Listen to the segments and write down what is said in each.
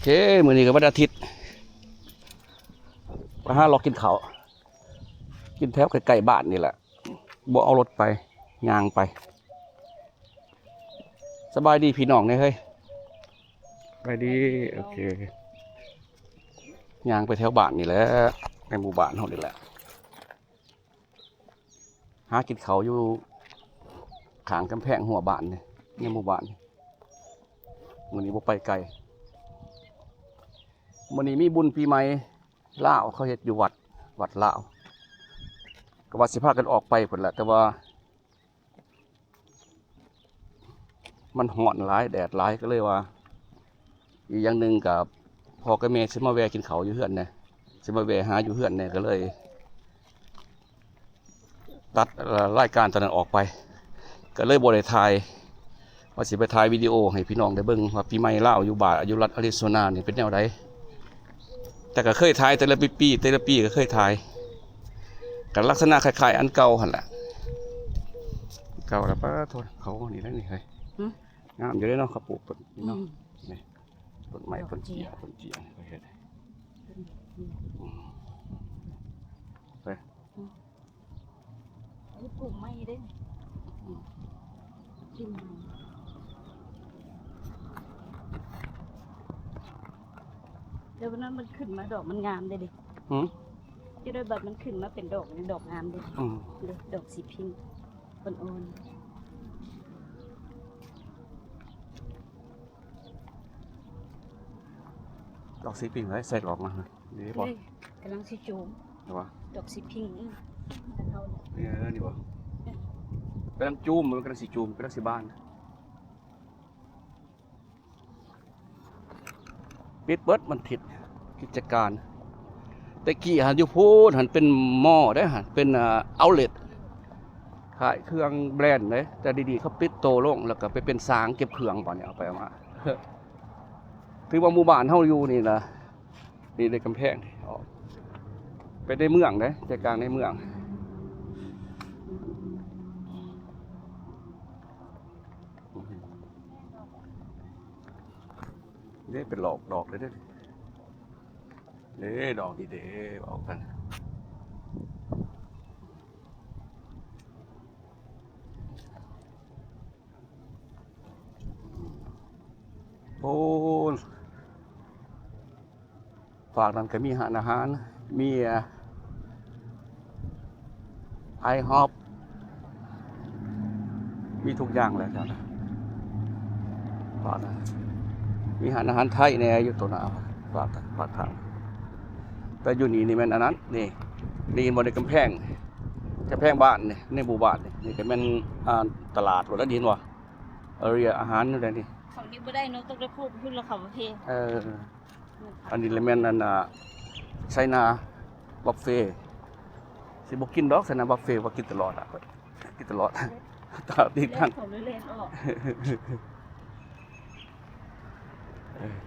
เคมื้อนี้ก็วันอาทิตย์มาหาเรากินข้าวกินแถวใกล้ๆบ้านนี่แหละบ่เอารถไปย่างไปสบายดีพี่น้องเนี่ยเฮ้ยสบายดีโอเคย่างไปแถวบ้านนี่แหละในหมู่บ้านเฮานี่แหละหากินข้าวอยู่ข้างกำแพงหัวบ้านนี่ในหมู่บ้านมื้อนี้บ่ไปไกลมื้อนี้มีบุญปีใหม่ลาวเขาเฮ็ดอยู่วัดลาวก็ว่าสิพากันออกไปพุ่นแหละแต่ว่ามันร้อนหลายแดดหลายก็เลยว่าอีกอย่างหนึ่งกับพ่อกับแม่สิมาแวะกินข้าวอยู่เฮือนเนี่ยสิมาแวะหาอยู่เฮือนเนี่ยก็เลยตัดรายการตอนนั้นออกไปก็เลยบ่ได้ถ่ายว่าสิไปถ่ายวิดีโอให้พี่น้องได้เบิ่งว่าปีใหม่ลาวอยู่รัฐอาริโซนานี่เป็นแนวใดแต่ก็เคยถ่ายแต่ละปีก็เคยถ่ายกันลักษณะคล้ายๆอันเก่าหั่นแหละเก่าแล้วป้าโทษเขานี่ได้นี่เฮ้ยงามอยู่เลยเนาะเขาปลูกต้นนี่เนาะนี่ต้นไม้ต้นเจียไปเฮ็ดไปปลูกไม้ได้กินเดี๋ยววันนั้นมันขึ้นมาดอกมันงามเลยดิที่โดยบัดมันขึ้นมาเป็นดอกนี่ดอกงามดิดอกสีพิงค์อ่อนดอกสีปิ่งไว้ใส่หลอกมาดีป่ะกำลังสีจูมดอกสีพิงค์นี่ป่ะกำลังจูมมันกำลังสีจูมกำลังสีบ้านปิดเบิดมันผิดกิจการแต่กี้หันอยู่พูดหันเป็นหม้อได้หันเป็นเอาท์เล็ตขายเครื่องแบรนด์เลยแต่ดีๆเขาปิดโตลงแล้วก็ไปเป็นสางเก็บเครื่องป่ะเนี่ยเอาไปเอามาถือว่าหมู่บ้านเฮาอยู่นี่นะนี่ในกำแพงไปในเมืองเลยใจกลางในเมืองนี่เป็นดอกเลยเด้นี่ดอกดีเด้ออกกันโอ้ฝากนั้นก็มีอาหารมีไอฮอปมีทุกอย่างเลยครับฝากนะมีอาหารไทยเนี่ยอยู่ตัวหน้าฝากทางแต่อยู่นี่มันอันนั้นนี่บนในกำแพงบ้านนี่ในหมู่บ้านนี่ก็เป็นตลาดหรือแล้วดินวะเรียอาหารอะไรนี่ของนี้ไม่ได้เนาะต้องได้พูดเราขับประเทศอันนี้เลยแม่นอันไชนาบัฟเฟ่สิบอกกินดอกไชนาบัฟเฟ่ว่ากินตลอดกินตลอดตาตีกัน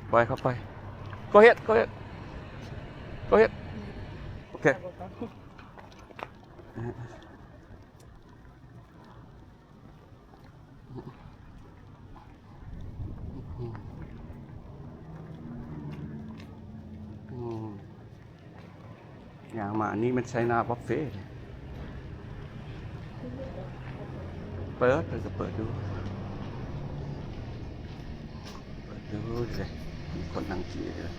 ไปเข้าไปก็เฮ็ดโอเคอย่างมาอันนี้มันใช้นาบัฟเฟ่เปิดดูเลยมีคนนั่งกินเลย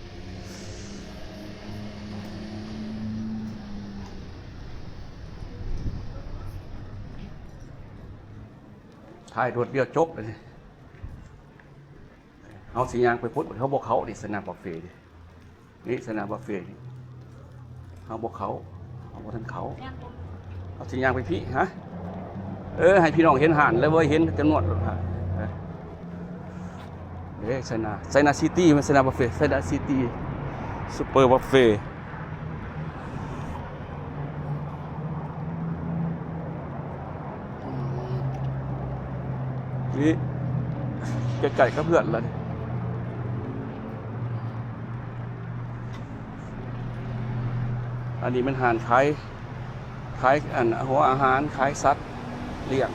ถ่ายรถเดียวจบเลยเอาสียางไปพุทธเขาบอกเขาดิสนาบัฟเฟ่นี่สนาบัฟเฟ่เขาบอกเขาท่านเขาเอาสียางไปพี่ฮะให้พี่น้องเห็นห่านแล้วเว้ยเห็นจำนวนรถห่านไซนาซิตี้มันไซนาบัฟเฟ่ไซนาซิตี้ซูเปอร์บัฟเฟ่นี่ไก่ก็เพื่อนเลยอันนี้มันห่านขายหัวอาหารขายสัตว์เลี้ยง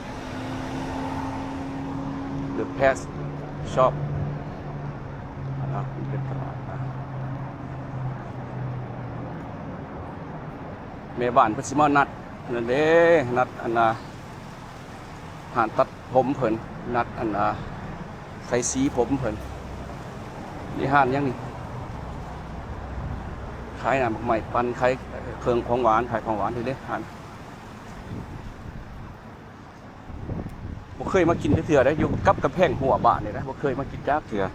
The Pet Shop เป็นตลาดนะ แม่บ้านเพิ่นสิมานัดนั่นเด้นัดอันน่ะหานตัดผมเพิ่นนัดอันน่ะใส่สีผมเพิ่นนี่ห้านยังนี่ขายน้ำบักใหม่ปั่นขายเครื่องของหวานขายของหวานอยู่เด้ห้านบ่เคยมากินเทื่อได้อยู่กับกำแพงหัวบ้านนี่นะบ่เคยมากินจักเทื่อ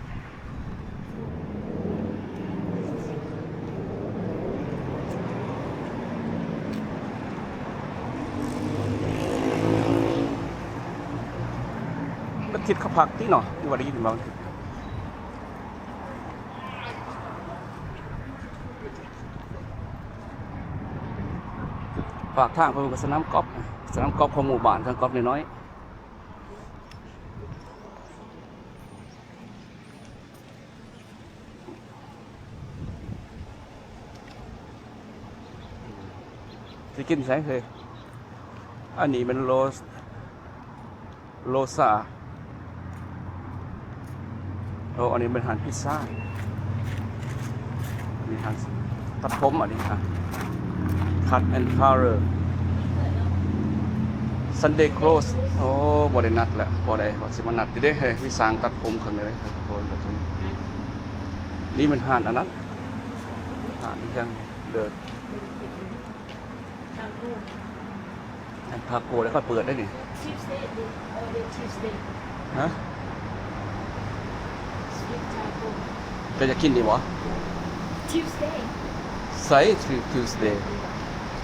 มันทิศเขาพักที่เนาะที่ว่าได้ยินมาฝากทางเพิ่นก็สนามกอล์ฟของหมู่บ้านสนามกอล์ฟน้อยๆสิกินไสเคยอันนี้เป็นโลซาอันนี้เป็นอาหารพิซซ่ามีอาหารตัดผมอันนี้ครับ Cut and Color Sunday Close โอ้บ่ได้นัดแล้วบ่ได้ว่าสิมานัดอยู่เด้เฮ้ยมีสร้างตัดผมข้างในเลยครับทุกคนนี่มันหานอันนั้นหานที่ยังเดินทาโก้แล้วก็เปิดได้นี่ Tuesday Tuesday ฮะ Sweet taco จะกินดีบ่ Tuesday ใส่ Tuesday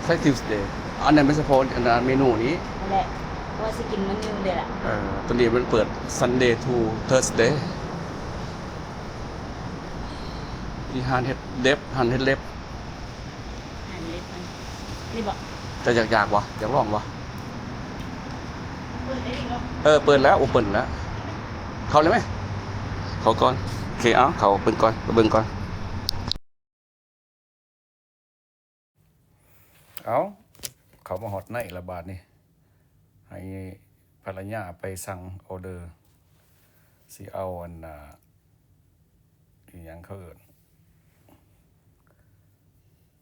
ใส่ Tuesday อันนั้นไม่เฉพาะอันนั้นเมนูนี้ นั่นแหละว่าสิกินมันอยู่เด้อล่ะ ตัวนี้มันเปิด Sunday to Thursday มีหานเฮ็ดเล็บหานเฮ็ดเล็บ หันเล็บมันนี่บอก จะอยากวะอยากลองวะ เปิดได้อีกแล้ว เปิดแล้วเปิดแล้ว เข้าเลยไหมเข้าก่อนโอเคเอาเข้าเบิ่งก่อนเบิ่งก่อนเอาเขามาฮอดในละบาทนี่ให้ภรรยาไปสั่งออเดอร์สิเอาอันอีหยังเขาเอิ้น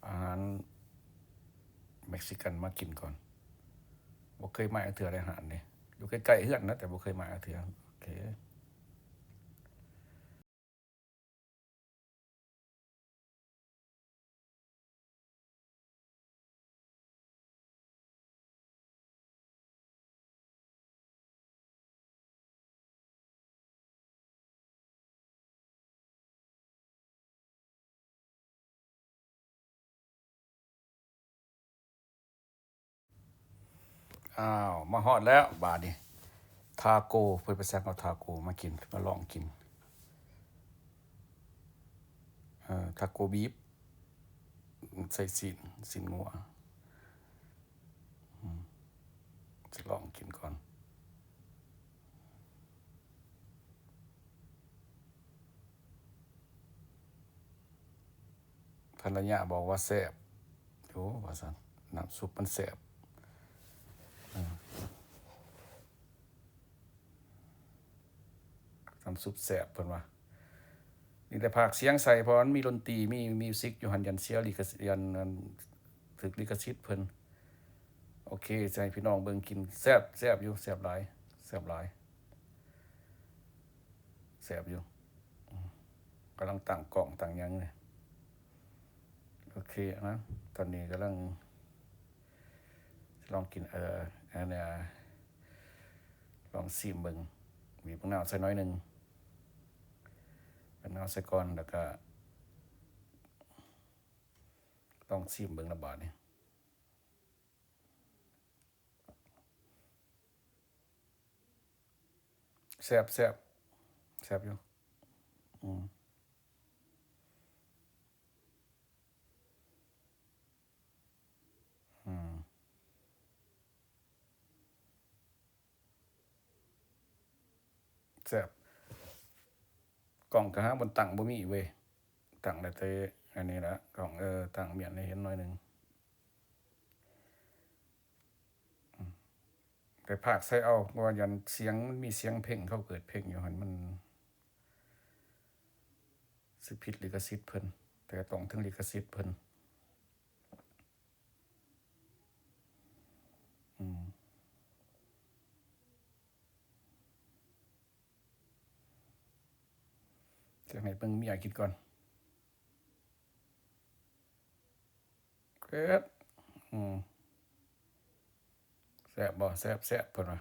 อาหารเม็กซิกันมากินก่อนบ่เคยมาเทื่อได้อาหารนี่อยู่ใกล้ๆเฮือนนะแต่บ่เคยมาเทื่อโอเคมาฮอดแล้วบาดนี้ทาโก้เพิ่นไปสั่งเอาทาโก้มากินมาลองกินทาโก้บีฟใส่สินงัวจะลองกินก่อนภรรยาบอกว่าแซ่บโอ้ว่าซั่นน้ำซุปมันแซ่บน้ำซุปแซ่บเพิ่นว่านี่แต่ภาคเสียงใส่เพราะมันมีดนตรีมีมิวสิกอยู่หันยันเสียลิขสิทธิ์ยันถึกลิขสิทธิ์เพิ่นโอเคใส่พี่น้องเบิ่งกินแซ่บอยู่แซ่บหลายแซ่บหลายแซ่บอยู่กำลังตั้งกล้องตั้งหยังเลยโอเคนะตอนนี้กำลังลองกินอันเนี้ยลองชิมเบิ่งมีมะนาวใส่น้อยหนึงมะนาวใส่ก่อนแล้วก็ต้องชิมเบิ่งละบาดนี่แซ่บอยู่แซ่บกล่องกะฮะบนตั้งบ่มีเว้ยตั้งได้แต่อันนี้ละกล่องตั้งเมียนให้เห็นหน่อยหนึงแต่ภาคใส่เอาว่ายันเสียงมันมีเสียงเพลงเขาเกิดเพลงอยู่หั่นมันสิผิดลิขสิทธิ์เพิ่นแต่ต้องถึงลิขสิทธิ์เพิ่น จะให้เบิ่งเมียกินก่อนเกร็ดแซ่บบ่แซ่บเพิ่นว่า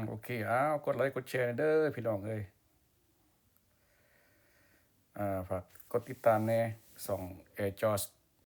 โอเคกดไลค์กดแชร์เด้อพี่น้องเอ้ยฝากกดติดตามแน่2 Air Jaws